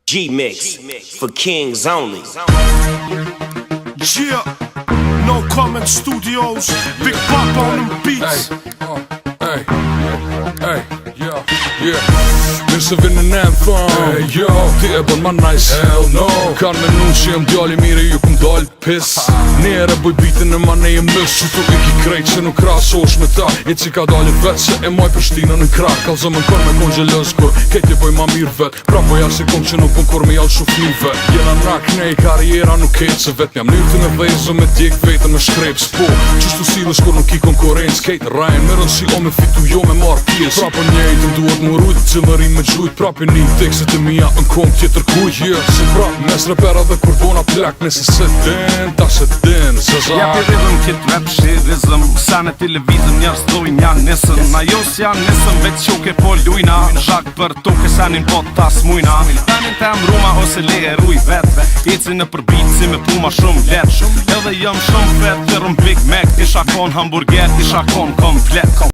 G-Mix for kings only. Yeah, No Comment Studios, Big Papa on them beats. Hey, yeah. Mirë se vini në thon. Hey, yo, ti e bën ma nice. Hell no. Kanë me nun që jem djali mire, ju këm dal piss. Nere boj bitin e ma ne jem nës, që tu iki krejt që nuk krasosh me ta. E që ka dalin vet se e maj për shtina në krak. Kalzë më në kër me kon gjelës kur kejtje boj ma mirë vet. Pra boja si kom që nuk bën kur me jall shufnive. Jena nak nej, karriera nuk ketë se vet. Jam lirë të në vejzë me djek vetën me shkrepës. Po, qështu silës kur nuk i konkurencë. Kejt rajnë me rënsi o me fitu jo me marë pjesë. Pra për njejtën duhet më rujt, cilërin me gjujt. Prapi një tekset e mija në kom tjetër kuj. Se pra, mes repera dhe kur bona plak. Nese se din, ta se din, se za. Ja pi rhythm kit rap shirizm. Sa në televizëm njerës dojnë janë nesën. Na jos janë nesën veç qoke po lujna. Shak për toke sanin po tas mujna. Tanin tem ruma ose le e ruj vet. Eci në përbit si me puma shumë let. Edhe jëm shumë fet, tërëm Big Mac. Ti shakon hamburger, ti shakon komplet.